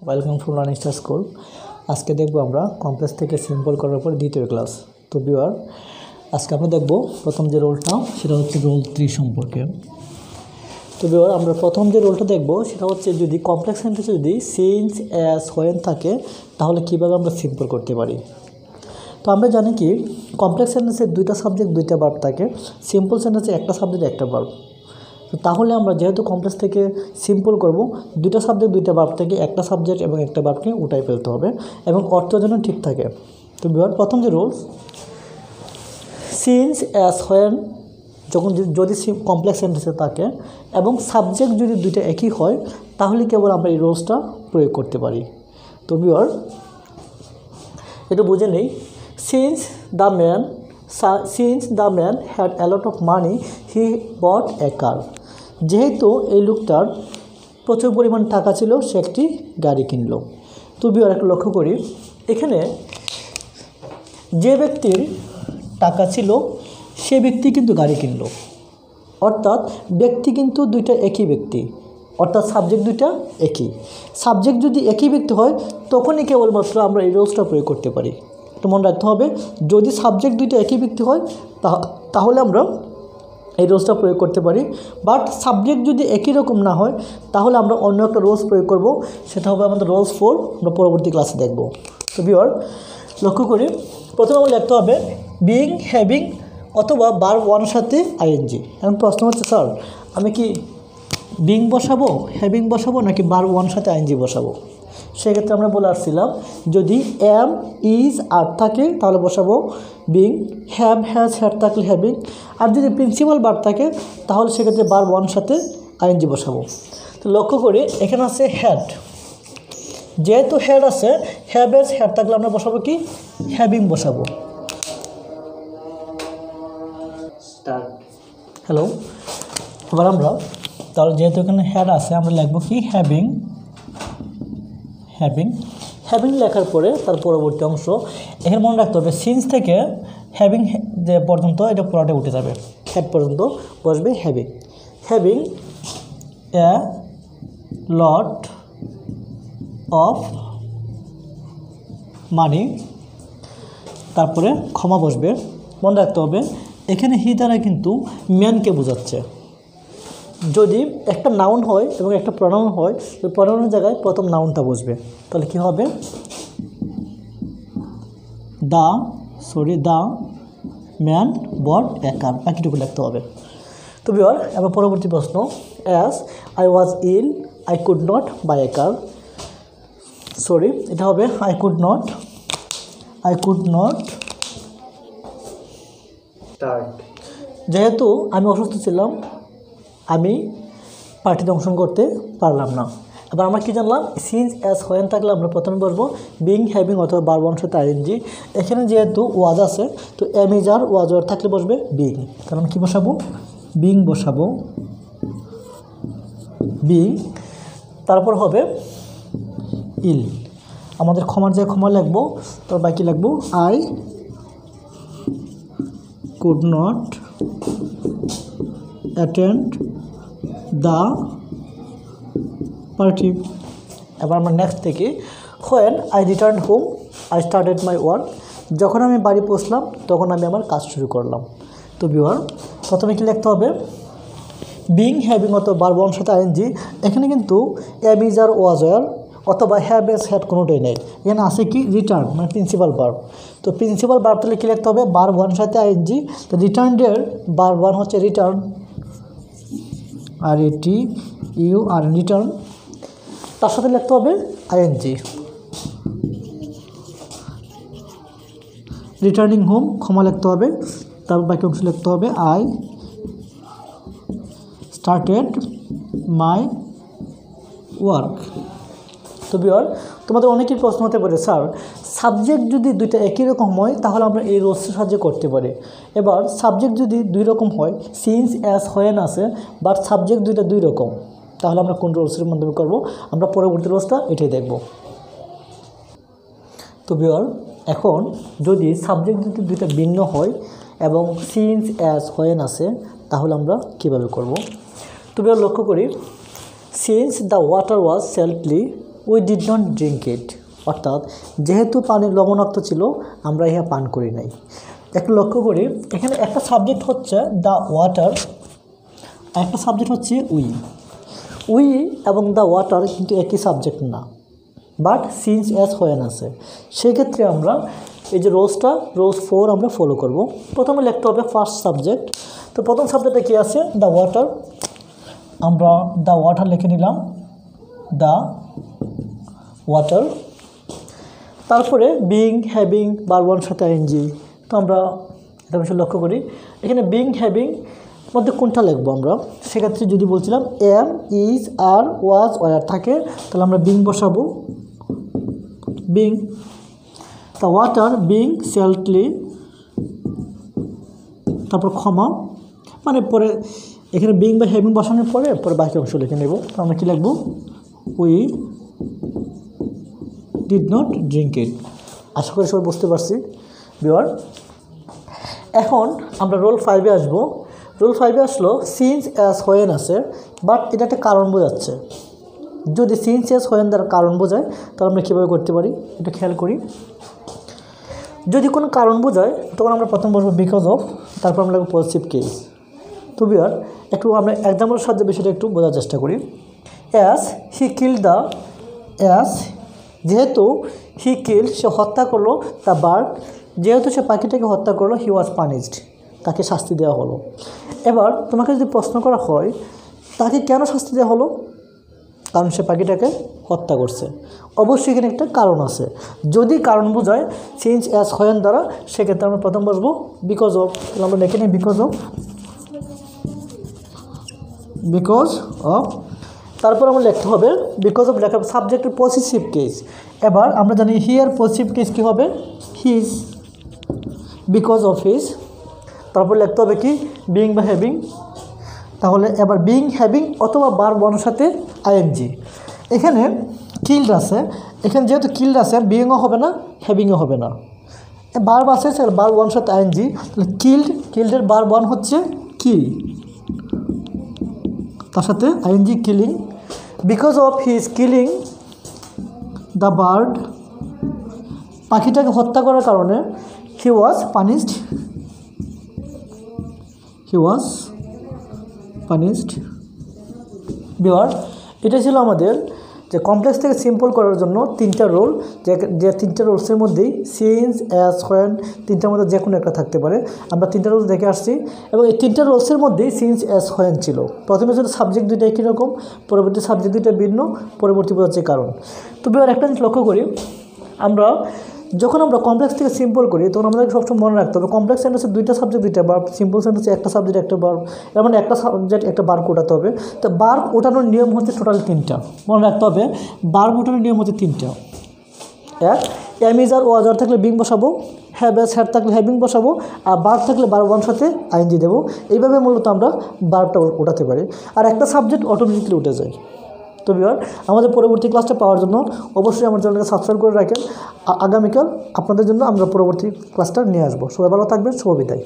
Welcome to learning star school. আজকে দেখব আমরা কমপ্লেক্স থেকে সিম্পল করার পর দ্বিতীয় ক্লাস। তো ভিউয়ার, আজকে আমরা দেখব প্রথম যে রোলটা সেটা হচ্ছে রোল 3 সম্পর্কে। তো ভিউয়ার, আমরা প্রথম যে রোলটা দেখব সেটা হচ্ছে যদি কমপ্লেক্স সেন্টেন্সে যদি সিন্স অ্যাজ হোয়েন থাকে তাহলে কীভাবে আমরা সিম্পল করতে পারি। তো আমরা জানি কি কমপ্লেক্স সেন্টেন্সে দুইটা সাবজেক্ট দুইটা ভার্ব থাকে, সিম্পল সেন্টেন্সে একটা সাবজেক্ট একটা ভার্ব। তো তাহলে আমরা যেহেতু কমপ্লেক্স থেকে সিম্পল করব, দুইটা সাবজেক্ট দুইটা ভার্ব থেকে একটা সাবজেক্ট এবং একটা ভার্বকে উঠাই ফেলতে হবে এবং অর্থ যেন ঠিক থাকে। তো ভিউয়ার, প্রথম যে রুলস, সিন্স অ্যাজ হোয়েন যখন যদি কমপ্লেক্স সেন্টেন্সে থাকে এবং সাবজেক্ট যদি দুইটা একই হয় তাহলে কেবল আমরা এই রুলসটা প্রয়োগ করতে পারি। তো ভিউয়ার, এটা বুঝে নেই। Since the man had a lot of money he bought a car. যেহেতু এই লোকটার প্রচুর পরিমাণ টাকা ছিল সে একটি গাড়ি কিনলো। তো ভিউয়ার, একটা লক্ষ্য করি, এখানে যে ব্যক্তির টাকা ছিল সে ব্যক্তি কিন্তু গাড়ি কিনলো, অর্থাৎ ব্যক্তি কিন্তু দুইটা একই ব্যক্তি, অর্থাৎ সাবজেক্ট দুইটা একই। সাবজেক্ট যদি একই ব্যক্তি হয় তখনই কেবলমাত্র আমরা এই রুলসটা প্রয়োগ করতে পারি। তো মনে রাখতে হবে, যদি সাবজেক্ট দুইটা একই ব্যক্তি হয় তাহলে আমরা এই রুলসটা প্রয়োগ করতে পারি। বাট সাবজেক্ট যদি একই রকম না হয় তাহলে আমরা অন্য একটা রুলস প্রয়োগ করব, সেটা হবে আমাদের রুলস 4। আমরা পরবর্তী ক্লাসে দেখব। তো ভিউয়ার, লক্ষ্য করি, প্রথমে আমরা লিখতে হবে বিইং, হ্যাভিং অথবা ভার্ব ওয়ানের সাথে আইএনজি। এখন প্রশ্ন হচ্ছে, স্যার আমি কি বিং বসাবো, হ্যাভিং বসাবো নাকি ভার্ব ওয়ানের সাথে আইএনজি বসাবো? সেক্ষেত্রে আমরা বলে আসছিলাম যদি এম, ইজ, আর থাকে তাহলে বসাবো বিং, হ্যাভ, হ্যাজ, হ্যাড থাকলে হ্যাভিং, আর যদি প্রিন্সিপাল ভার্ব থাকে তাহলে সেক্ষেত্রে ভার্ব ওয়ানের সাথে আইএনজি বসাবো। তো লক্ষ্য করি এখানে আছে হ্যাড, যেহেতু হ্যাড আছে, হ্যাভ, হ্যাজ, হ্যাড থাকলে আমরা বসাবো কি হ্যাভিং বসাবো। হ্যালো, এবার আমরা তাহলে যেহেতু এখানে হ্যাড আছে আমরা লিখবো কি হ্যাভিং। লেখার পরে তার পরবর্তী অংশ এখানে মনে রাখতে হবে সিন্স থেকে হ্যাভিং যে পর্যন্ত এটা পুরোটা উঠে যাবে, হ্যাড পর্যন্ত বসবে having a lot of money, তারপরে ক্ষমা বসবে। মনে রাখতে হবে এখানে হি দ্বারা কিন্তু ম্যানকে বোঝাচ্ছে। যদি একটা নাউন হয় এবং একটা প্রনাউন হয়, ওই প্রনাউনের জায়গায় প্রথম নাউনটা বসবে, তাহলে কি হবে দ্য ম্যান বট এ কার, বাকিটুকু লিখতে হবে। তো ভিউয়ার, এবার পরবর্তী প্রশ্ন, as I was ill I could not buy a car. এটা হবে আই কুড নট যেহেতু আমি অসুস্থ ছিলাম আমি পার্টিতে অংশগ্রহণ করতে পারলাম না। এবার আমরা কী জানলাম, সিন্স অ্যাজ হোয়েন থাকলে আমরা প্রথমে বসবো বিং, হ্যাভিং অথবা ভার্ব ওয়ানের সাথে আইএনজি। এখানে যেহেতু ওয়াজ আছে তো am, is, are, was, were থাকলে বসবে বিং, কারণ কী বসাবো বিং বসাবো, বিং, তারপর হবে ইল। আমাদের ক্ষমার যে ক্ষমা লিখবো তার বাকি লিখবো I could not attend the party. এবার আমরা নেক্সট থেকে when I return home I started my work. যখন আমি বাড়ি পৌঁছলাম তখন আমি আমার কাজ শুরু করলাম। তো ভিউয়ার, প্রথমে কি লিখতে হবে বিং, হ্যাভিং অথবা ভার্ব ওয়ানের সাথে আইএনজি। এখানে কিন্তু am, is, are, was, were অথবা হ্যাভ, হ্যাজ, হ্যাড কোনোটাই নেই। এখানে আছে কি রিটার্ন, মানে প্রিন্সিপাল ভার্ব। তো প্রিন্সিপাল ভার্ব তাহলে কী লিখতে হবে ভার্ব ওয়ানের সাথে আইএনজি। তো রিটার্নের ভার্ব ওয়ান হচ্ছে রিটার্ন, আর রিটার্ন, তার সাথে লিখতে হবে আইএনজি। রিটার্নিং হোম, ক্ষমা লিখতে হবে, তারপর বাকি অংশ লিখতে হবে আই স্টার্টেড মাই ওয়ার্ক। তো ভিউয়ার, তোমাদের অনেকের প্রশ্ন হতে পারে, স্যার সাবজেক্ট যদি দুইটা একই রকম হয় তাহলে আমরা এই রুলসের সাহায্যে করতে পারি। এবার সাবজেক্ট যদি দুই রকম হয়, সিন্স অ্যাজ হোয়েন আছে বাট সাবজেক্ট দুইটা দুই রকম, তাহলে আমরা কোন রুলসের মাধ্যমে করব, আমরা পরবর্তী রুলসটা এটাই দেখব। তো ভিউয়ার, এখন যদি সাবজেক্ট যদি দুইটা ভিন্ন হয় এবং সিন্স অ্যাজ হোয়েন আছে তাহলে আমরা কীভাবে করব। তো ভিউয়ার, লক্ষ্য করি, since the water was salty we did not drink it, অর্থাৎ যেহেতু পানি লবণাক্ত ছিল আমরা ইহা পান করি নাই। একটু লক্ষ্য করি, এখানে একটা সাবজেক্ট হচ্ছে দ্য ওয়াটার, একটা সাবজেক্ট হচ্ছে উই। উই এবং দ্য ওয়াটার কিন্তু একই সাবজেক্ট না, বাট সিন্স অ্যাজ হোয়েন আছে। সেক্ষেত্রে আমরা এই যে রোজ 4 আমরা ফলো করব। প্রথমে লিখতে হবে ফার্স্ট সাবজেক্ট। তো প্রথম সাবজেক্টে কী আছে? The water. আমরা দ্য ওয়াটার লিখে নিলাম, দ্য ওয়াটার। তারপরে বিং, হ্যাভিং, ভার্ব ওয়ানের সাথে আইএনজি। তো আমরা এটা বিষয়ে লক্ষ্য করি, এখানে বিং হ্যাভিং মধ্যে কোনটা লিখবো আমরা? সেক্ষেত্রে যদি বলছিলাম am, is, are, was, were থাকে, তাহলে আমরা বিং বসাবো, বিং। তা ওয়াটার বিং সেলটলি, তারপর ক্ষমা, মানে পরে এখানে বিং বা হ্যাভিং বসানোর পরে বাকি অংশ লিখে নেব। তো আমরা কী লিখবো? We did not drink it. আশা করি সবাই বুঝতে পারছি ভিউয়ার। এখন আমরা রোল 5-এ আসবো। রোল 5-এ আসলো সিন্স অ্যাজ হোয়েন আছে, বাট এটা একটা কারণ বোঝাচ্ছে। যদি সিন্স অ্যাজ হোয়েন দ্বারা কারণ বোঝায় তাহলে আমরা কীভাবে করতে পারি এটা খেয়াল করি। যদি কোনো কারণ বোঝায় তখন আমরা প্রথম বলবো বিকজ অফ, তারপর আমরা লিখব পজিটিভ কেস। তো ভিউয়ার একটু আমরা এক্সাম্পলের সাহায্যে বিষয়টা একটু বোঝার চেষ্টা করি। As he kill the, as যেহেতু হি কিল সে হত্যা করলো, দ্য বার্ড যেহেতু সে পাখিটাকে হত্যা করলো, হি ওয়াজ পানিশড তাকে শাস্তি দেওয়া হলো। এবার তোমাকে যদি প্রশ্ন করা হয় তাকে কেন শাস্তি দেওয়া হলো? কারণ সে পাখিটাকে হত্যা করছে। অবশ্যই এখানে একটা কারণ আছে। যদি কারণ বোঝায় সিন্স অ্যাজ হোয়েন দ্বারা, সেক্ষেত্রে আমরা প্রথম বসবো বিকজ অফ। আমরা লিখে নিই বিকজ অফ, বিকজ অফ। তারপর আমরা লিখতে হবে বিকজ অফ লেখার সাবজেক্টের পজিটিভ কেস। এবার আমরা জানি হিয়ার পজিটিভ কেস কী হবে? His, because of his. তারপর লিখতে হবে কি? বিং বা হ্যাভিং। তাহলে এবার বিং, হ্যাভিং অথবা ভার্ব ওয়ানের সাথে আইএনজি। এখানে কিল্ড আছে, এখানে যেহেতু কিল্ড আছে বিংও হবে না, হ্যাভিংও হবে না। ভার্ব আছে, সেটা ভার্ব ওয়ানের সাথে আইএনজি। তাহলে কিল্ডের ভার্ব ওয়ান হচ্ছে কিল, তার সাথে I N G killing. Because of his killing the bird, পাখিটাকে হত্যা করার কারণে he was punished, he was punished. Beware এটা ছিল আমাদের যে কমপ্লেক্স থেকে সিম্পল করার জন্য 3টা রোল, যে 3টা রোলসের মধ্যেই সিন্স অ্যাজ হোয়েন 3টার মধ্যে যে কোনো একটা থাকতে পারে। আমরা 3টা রোলস দেখে আসছি এবং এই 3টা রোলসের মধ্যেই সিন্স অ্যাজ হোয়েন ছিল। প্রথমে ছিল সাবজেক্ট দুইটা একই রকম, পরবর্তী সাবজেক্ট দুইটা ভিন্ন, পরবর্তী বোঝাচ্ছে কারণ। তো বিওয়ার একটা জিনিস লক্ষ্য করি, আমরা যখন আমরা কমপ্লেক্স থেকে সিম্পল করি তখন আমাদেরকে সবসময় মনে রাখতে হবে কমপ্লেক্স সেন্টেন্সে 2টা সাবজেক্ট 2টা ভার্ব, সিম্পল সেন্টেন্সে একটা সাবজেক্ট একটা ভার্ব, এর মানে একটা সাবজেক্ট একটা ভার্ব ওঠাতে হবে। তো ভার্ব ওঠানোর নিয়ম হচ্ছে টোটাল 3টা, মনে রাখতে হবে। ভার্ব ওঠানোর নিয়ম হচ্ছে 3টা। এক, এম ইজ আর ওয়াজ আর থাকলে বিং বসাবো, হ্যাভ এস হ্যাড থাকলে হ্যাভিং বসাবো, আর ভার্ব থাকলে ভার্ব ওয়ানের সাথে আইএনজি দেবো। এইভাবে মূলত আমরা ভার্বটা ওঠাতে পারি, আর একটা সাবজেক্ট অটোমেটিক্যালি উঠে যায়। তো ভিউয়ার আমাদের পরবর্তী ক্লাসটা পাওয়ার জন্য অবশ্যই আমার চ্যানেলকে সাবস্ক্রাইব করে রাখেন। আগামীকাল আপনাদের জন্য আমরা পরবর্তী ক্লাসটা নিয়ে আসবো। সবাই ভালো থাকবেন, শুভ বিদায়।